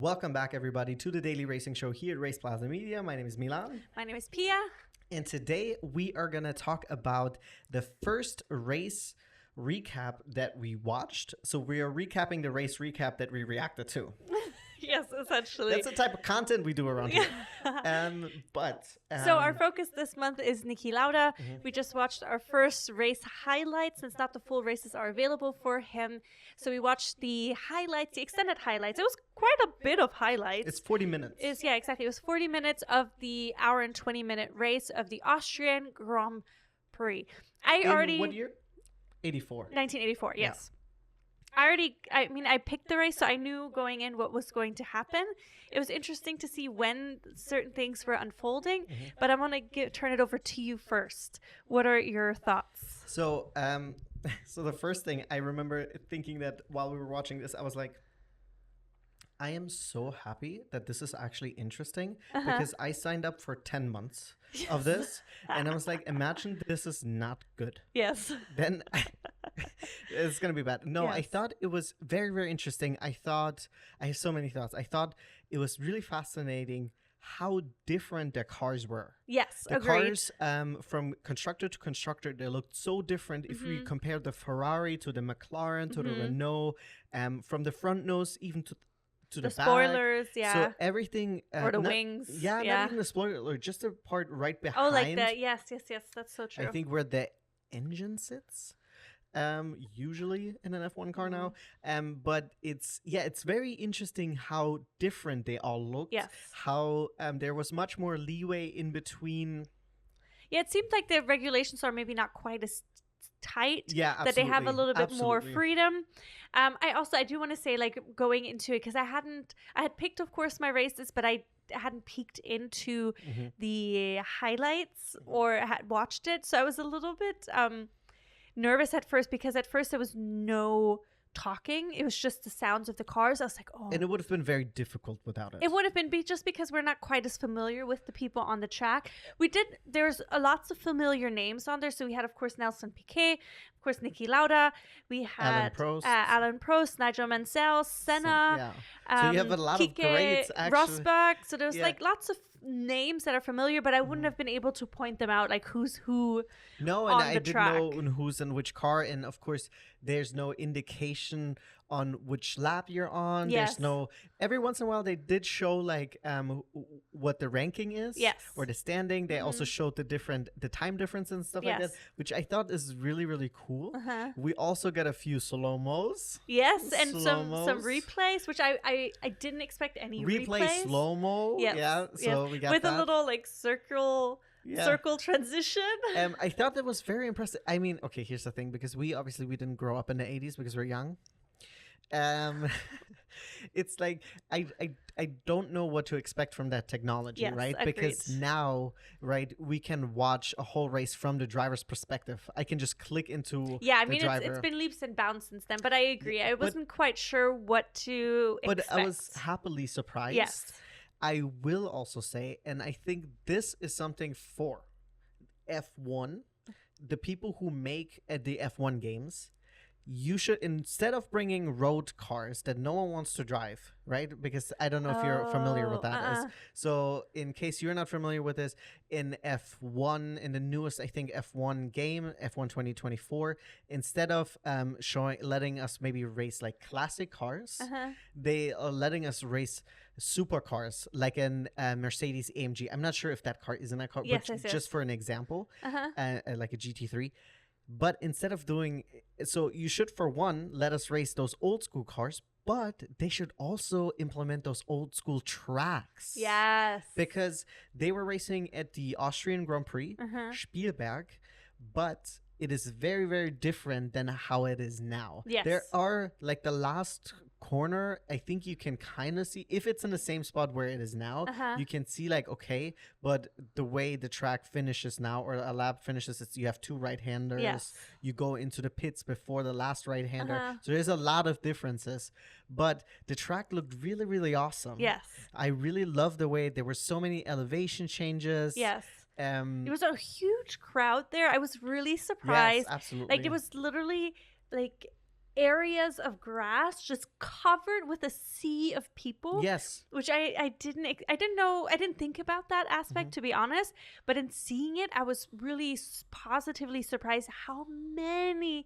Welcome back, everybody, to the Daily Racing Show here at RacePlazaMedia. My name is Milan. My name is Pia. And today we are going to talk about the first race recap that we watched. So we are recapping the race recap that we reacted to. Yes, essentially. That's the type of content we do around here. So our focus this month is Niki Lauda. We just watched our first race highlights, since not the full races are available for him. So we watched the highlights, the extended highlights. It was quite a bit of highlights. It's 40 minutes. Yeah, exactly. It was 40 minutes of the hour and 20-minute race of the Austrian Grand Prix. What year? 84. 1984, yes. I picked the race, so I knew going in what was going to happen. It was interesting to see when certain things were unfolding, but I want to turn it over to you first. What are your thoughts? So, so the first thing I remember thinking that while we were watching this, I was like, I am so happy that this is actually interesting because I signed up for 10 months of this and I was like, imagine this is not good. Yes. Then it's going to be bad. No, yes. I thought it was very, very interesting. I have so many thoughts. I thought it was really fascinating how different the cars were. Yes, the agreed. Cars from constructor to constructor, they looked so different. If we compare the Ferrari to the McLaren to the Renault, from the front nose even to the spoilers, back. So everything, or the wings, not even the spoiler, just the part right behind. Oh, like that. Yes, that's so true. I think where the engine sits, usually in an F1 car now. But it's very interesting how different they all looked. Yes, how there was much more leeway in between. Yeah, it seemed like the regulations are maybe not quite as tight. Yeah, absolutely. That they have a little bit more freedom. I do want to say, like, going into it, because I had picked, of course, my races, but I hadn't peeked into the highlights or had watched it, so I was a little bit nervous at first, because at first there was no talking. It was just the sounds of the cars. I was like, oh. And it would have been very difficult without it. It would have been just because we're not quite as familiar with the people on the track. There's lots of familiar names on there. So we had, of course, Nelson Piquet, of course, Niki Lauda. We had Alain Prost, Nigel Mansell, Senna. So you have a lot of greats, actually. Rosberg. So there's like lots of names that are familiar, but I wouldn't have been able to point them out, like who's who. No, and I didn't know who's in which car, and of course there's no indication on which lap you're on. Yes. There's no. Every once in a while they did show like what the ranking is, or the standing. They also showed the time difference and stuff like that, which I thought is really, really cool. We also got a few slow-mos. Yes, and some replays, which I didn't expect any replays. Slow-mo. Yes. Yeah, so we got with that. A little like circle transition. I thought that was very impressive. I mean, okay, here's the thing, because we didn't grow up in the 80s because we're young. It's like I don't know what to expect from that technology, right? Agreed. Because now, right, we can watch a whole race from the driver's perspective. I can just click into it's been leaps and bounds since then, but I agree. I wasn't quite sure what to expect. But I was happily surprised. Yes. I will also say, and I think this is something for F1, the people who make the F1 games. You should, instead of bringing road cars that no one wants to drive, right? Because I don't know if you're familiar with that. So in case you're not familiar with this, in F1, in the newest, I think, F1 game, F1 2024, instead of letting us maybe race like classic cars, they are letting us race supercars like an Mercedes AMG. I'm not sure if that car is in that car, but just for an example, like a GT3. But instead of doing so, you should, for one, let us race those old school cars, but they should also implement those old school tracks. Yes. Because they were racing at the Austrian Grand Prix, Spielberg, but it is very, very different than how it is now. Yes. There are, like, the last corner, I think you can kind of see, if it's in the same spot where it is now, you can see, like, okay, but the way the track finishes now, or a lap finishes, you have two right-handers. Yes. You go into the pits before the last right-hander. So there's a lot of differences. But the track looked really, really awesome. Yes. I really love the way there were so many elevation changes. Yes. It was a huge crowd there. I was really surprised. Yes, absolutely. Like, it was literally like areas of grass just covered with a sea of people. Yes. Which I didn't think about that aspect, to be honest. But in seeing it, I was really positively surprised how many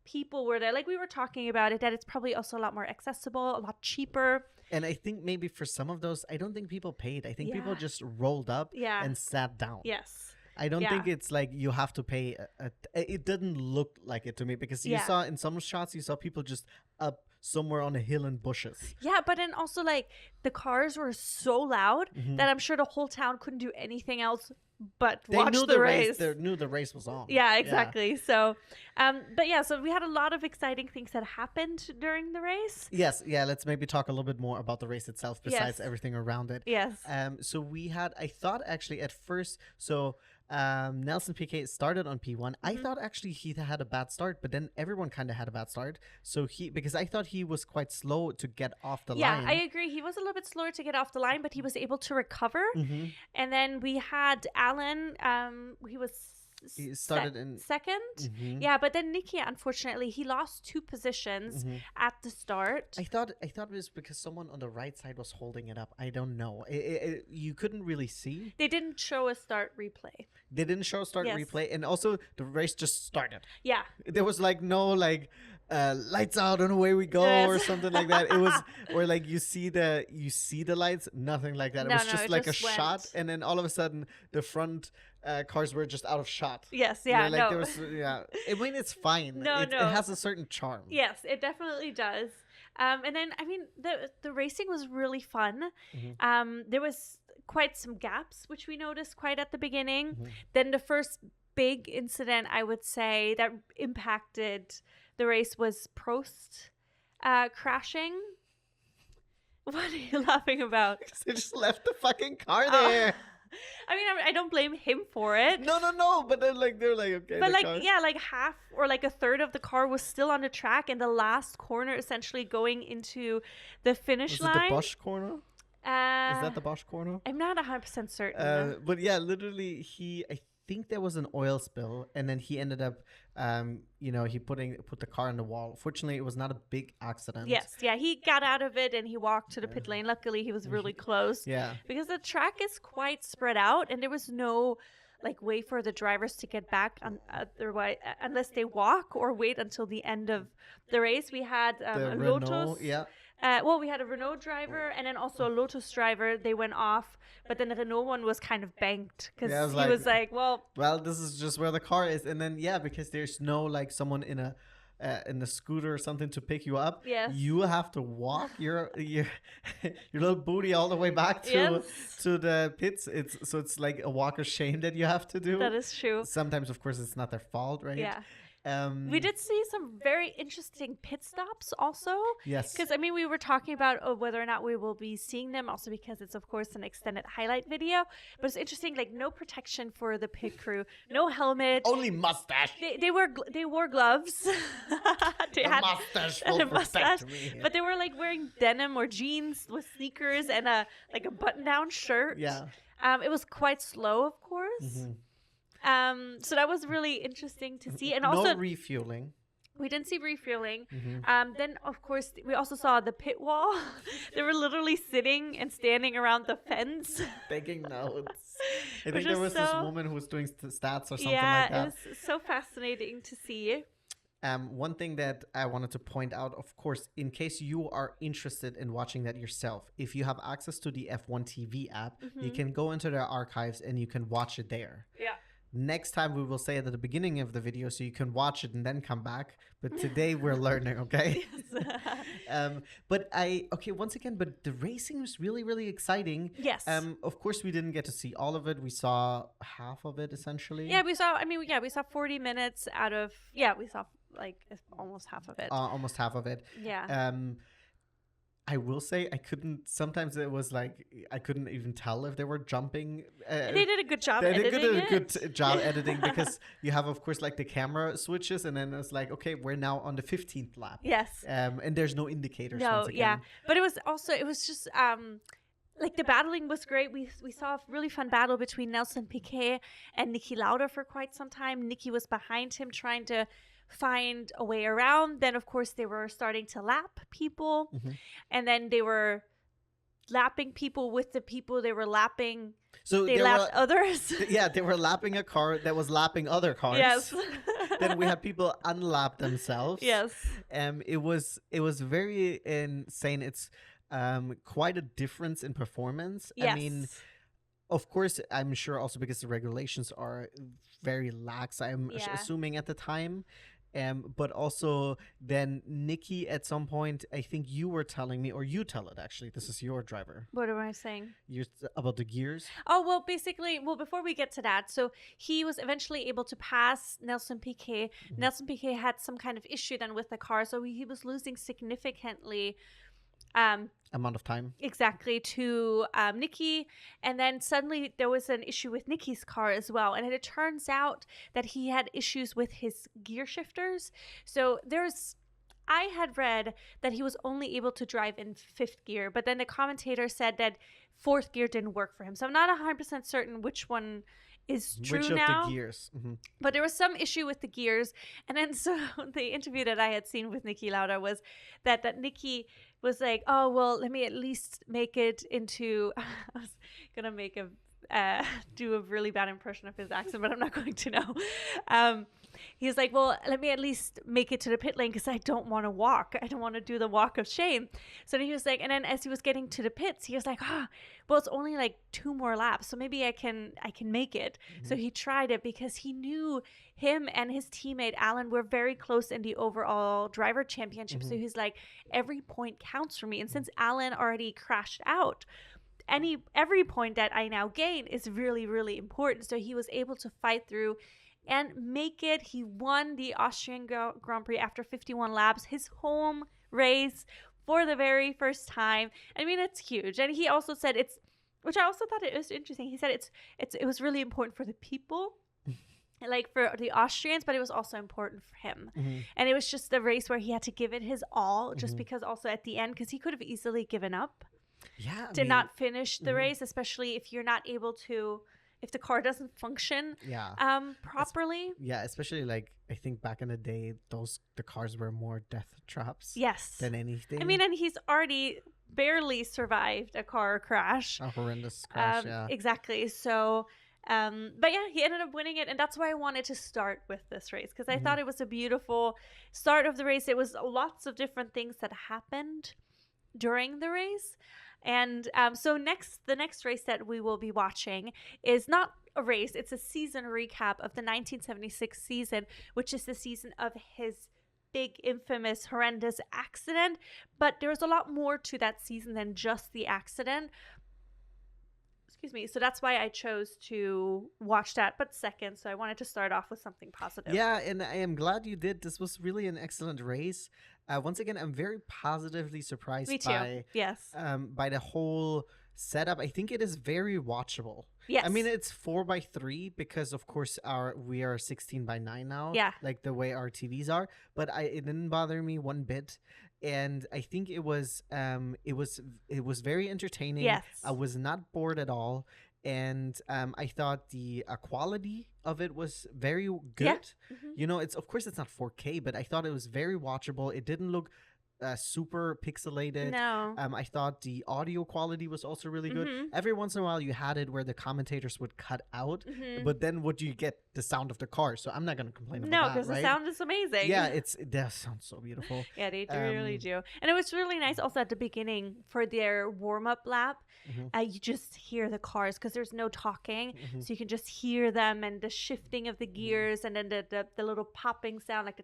people were there. Like we were talking about it, that it's probably also a lot more accessible, a lot cheaper. And I think maybe for some of those, I don't think people paid. I think people Yeah. just rolled up Yeah. and sat down. Yes. I don't Yeah. think it's like you have to pay. It didn't look like it to me because you Yeah. saw in some shots, you saw people just up somewhere on a hill in bushes. Yeah, but then also like the cars were so loud that I'm sure the whole town couldn't do anything else but They watch knew the race. They knew the race was on. Yeah, exactly. So, but yeah, so we had a lot of exciting things that happened during the race. Yes. Yeah. Let's maybe talk a little bit more about the race itself besides Yes. everything around it. Yes. So we had, I thought actually at first, Nelson Piquet started on P1. I thought actually he had a bad start, but then everyone kind of had a bad start. So because I thought he was quite slow to get off the Yeah, line. I agree. He was a little bit slower to get off the line, but he was able to recover. Mhm. And then we had Alan. He was He started in second. Mhm. Yeah, but then Niki, unfortunately, he lost 2 positions at the start. I thought it was because someone on the right side was holding it up. I don't know. You couldn't really see. They didn't show a start replay. They didn't show start Yes. replay, and also the race just started. Yeah. There was like no lights out and away we go or Yes. something like that. It was or like you see the lights, nothing like that. It No, was no, just it like just a shot, went. and then all of a sudden the front cars were just out of shot. Yes. You know, Yeah. like No. there was I mean it's fine. No, It no. has a certain charm. Yes, it definitely does. And then I mean the racing was really fun. There was quite some gaps which we noticed quite at the beginning. Then the first big incident I would say that impacted the race was Prost crashing. What are you laughing about? They just left the fucking car there. I mean, I don't blame him for it. No, but they're like okay. But the like, car- yeah, like half or like a third of the car was still on the track, and the last corner essentially going into the finish Was it line. the Bosch corner? Is that the Bosch corner? I'm not 100% certain. But yeah, literally, I think there was an oil spill, and then he ended up, he put the car on the wall. Fortunately, it was not a big accident. Yes, yeah, he got out of it and he walked to the pit lane. Luckily, he was really close. Yeah. Because the track is quite spread out, and there was no like way for the drivers to get back on otherwise unless they walk or wait until the end of the race. We had The a Renault, Lotus. yeah. We had a Renault driver and then also a Lotus driver. They went off, but then the Renault one was kind of banked because Yeah, I was he like- was like, well, Well, this is just where the car is, and then because there's no like someone in a scooter or something to pick you up. Yes. You have to walk your little booty all the way back to Yes. to the pits. It's like a walk of shame that you have to do. that is true. Sometimes, of course, it's not their fault, right? Yeah. We did see some very interesting pit stops also. Yes. Because, I mean, we were talking about whether or not we will be seeing them, also because it's, of course, an extended highlight video. But it's interesting, like, no protection for the pit crew, no helmet. Only mustache. They wore gloves. They The had mustache and will a mustache, protect me. but they were like wearing denim or jeans with sneakers and a button-down shirt. Yeah. It was quite slow, of course. So that was really interesting to see, and also no refueling. we didn't see refueling. Mm-hmm. Then, of course, we also saw the pit wall. They were literally sitting and standing around the fence. Taking notes. I Which think there is was this so- woman who was doing stats or something Yeah, like that. it was so fascinating to see. One thing that I wanted to point out, of course, in case you are interested in watching that yourself, if you have access to the F1 TV app, you can go into their archives and you can watch it there. Yeah. Next time we will say it at the beginning of the video so you can watch it and then come back. But today we're learning, okay? Once again, but the racing was really, really exciting. Yes. Of course, we didn't get to see all of it. We saw half of it essentially. Yeah, we saw 40 minutes out of, we saw like almost half of it. Almost half of it. Yeah. I will say sometimes it was like I couldn't even tell if they were jumping. They did a good job They editing did a it. good job editing because you have, of course, like the camera switches, and then it's like, okay, we're now on the 15th lap. Yes. And there's no indicators. No, once again. yeah. But it was just like the battling was great. We saw a really fun battle between Nelson Piquet and Niki Lauda for quite some time. Niki was behind him trying to find a way around. Then, of course, they were starting to lap people. And then they were lapping people with the people they were lapping. So they lapped others. Yeah, they were lapping a car that was lapping other cars. Yes. Then we had people unlap themselves. Yes. It was very insane. It's quite a difference in performance. Yes. I mean, of course, I'm sure also because the regulations are very lax, I'm assuming at the time. But also then Niki, at some point, I think you were telling me, or you tell it actually, this is your driver. What am I saying? About the gears? Oh, well, basically, before we get to that, so he was eventually able to pass Nelson Piquet. Nelson Piquet had some kind of issue then with the car, so he was losing significantly amount of time exactly to Niki, and then suddenly there was an issue with Niki's car as well, and it turns out that he had issues with his gear shifters. So I had read that he was only able to drive in 5th gear, but then the commentator said that 4th gear didn't work for him. So I'm not 100% certain which one is true which now. Of the gears. But there was some issue with the gears. And then so the interview that I had seen with Niki Lauda was that Niki was like, oh, well, let me at least make it into, I was going to make do a really bad impression of his accent, but I'm not going to know. He's like, well, let me at least make it to the pit lane because I don't want to walk. I don't want to do the walk of shame. So then he was like, and then as he was getting to the pits, he was like, well, it's only like 2 more laps, so maybe I can make it. So he tried it because he knew him and his teammate Alan were very close in the overall driver championship. So he's like, every point counts for me. And since Alan already crashed out, every point that I now gain is really, really important. So he was able to fight through and make it. He won the Austrian Grand Prix after 51 laps, his home race for the very first time. I mean, it's huge. And he also said which I also thought it was interesting. He said it was really important for the people, like for the Austrians, but it was also important for him. And it was just the race where he had to give it his all, just because also at the end, because he could have easily given up. Yeah, not finish the race, especially if you're not able to, if the car doesn't function properly. Especially like I think back in the day, the cars were more death traps. Yes. Than anything. I mean, and he's already barely survived a car crash. A horrendous crash. Exactly. So, but yeah, he ended up winning it, and that's why I wanted to start with this race because I thought it was a beautiful start of the race. It was lots of different things that happened during the race. And so the next race that we will be watching is not a race, it's a season recap of the 1976 season, which is the season of his big, infamous, horrendous accident. But there's a lot more to that season than just the accident. Excuse me. So that's why I chose to watch that, but second. So I wanted to start off with something positive. Yeah, and I am glad you did. This was really an excellent race. Once again, I'm very positively surprised by the whole setup. I think it is very watchable. Yes. I mean, it's 4:3 because, of course, we are 16:9 now. Yeah. Like the way our TVs are. But it didn't bother me one bit. And I think it was very entertaining. Yes. I was not bored at all. And I thought the quality of it was very good. Yeah. You know, it's not 4K, but I thought it was very watchable. It didn't look super pixelated. No. I thought the audio quality was also really good. Every once in a while you had it where the commentators would cut out, but then would you get the sound of the car? So I'm not going to complain about that. No, because the sound is amazing. Yeah, it does sound so beautiful. Yeah, they really do. And it was really nice also at the beginning for their warm-up lap. You just hear the cars because there's no talking. So you can just hear them and the shifting of the gears and then the little popping sound, like the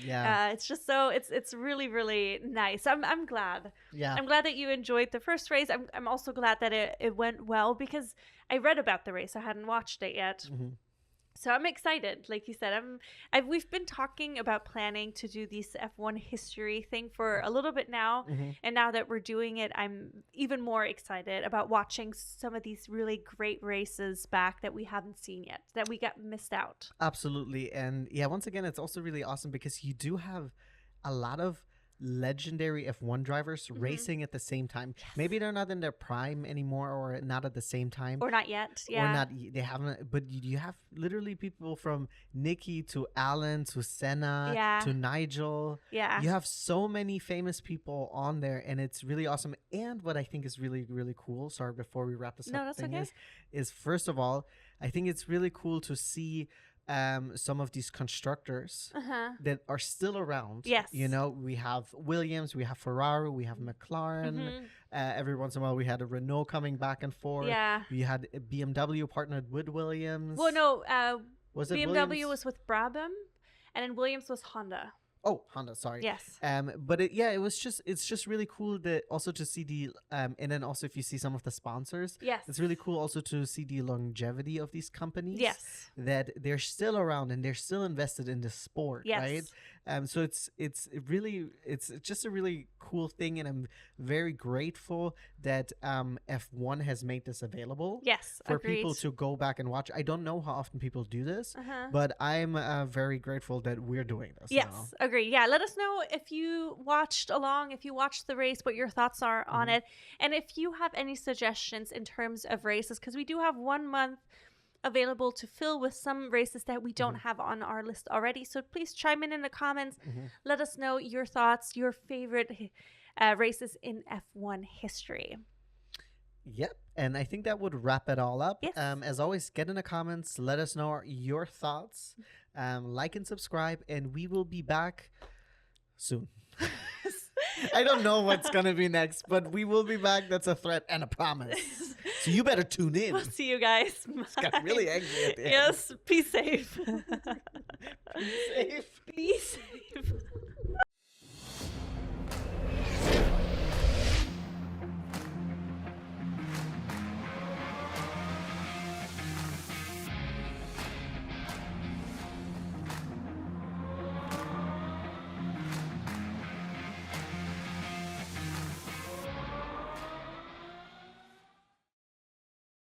Yeah. It's just so it's really, really nice. I'm glad. Yeah. I'm glad that you enjoyed the first race. I'm also glad that it went well because I read about the race. I hadn't watched it yet. So I'm excited. Like you said, we've been talking about planning to do this F1 history thing for a little bit now. And now that we're doing it, I'm even more excited about watching some of these really great races back that we haven't seen yet, that we got missed out. Absolutely. And yeah, once again, it's also really awesome because you do have a lot of legendary F1 drivers racing at the same time. Yes. Maybe they're not in their prime anymore, or not at the same time, Or not yet. or Yeah. not. They haven't. But you have literally people from Niki to Alan to Senna Yeah. to Nigel. Yeah. You have so many famous people on there, and it's really awesome. And what I think is really, really cool, sorry, before we wrap this No, up, that's thing okay. is first of all, I think it's really cool to see some of these constructors Uh-huh. that are still around. Yes. You know, we have Williams, we have Ferrari, we have McLaren. Mhm. Every once in a while, we had a Renault coming back and forth. Yeah. We had a BMW partnered with Williams. Well, no, Was it BMW Williams? was with Brabham, and then Williams was Honda. Oh, Honda, sorry. Yes. But it's just really cool that also to see the and then also if you see some of the sponsors, Yes. it's really cool also to see the longevity of these companies. Yes. That they're still around and they're still invested in the sport, Yes. right? So it's just a really cool thing, and I'm very grateful that F1 has made this available Yes. for Agreed. people to go back and watch. I don't know how often people do this, Uh-huh. but I'm very grateful that we're doing this. Yes, now. agree. Yeah, let us know if you watched along, if you watched the race, what your thoughts are on it. And if you have any suggestions in terms of races, because we do have 1 month available to fill with some races that we don't have on our list already. So please chime in the comments. Let us know your thoughts, your favorite races in F1 history. Yep, and I think that would wrap it all up. Yes. As always, get in the comments. Let us know your thoughts. Like and subscribe, and we will be back soon. I don't know what's gonna be next, but we will be back. That's a threat and a promise. So you better tune in. We'll see you guys. Got really angry at the end. Yes, be safe. Be safe. Be safe.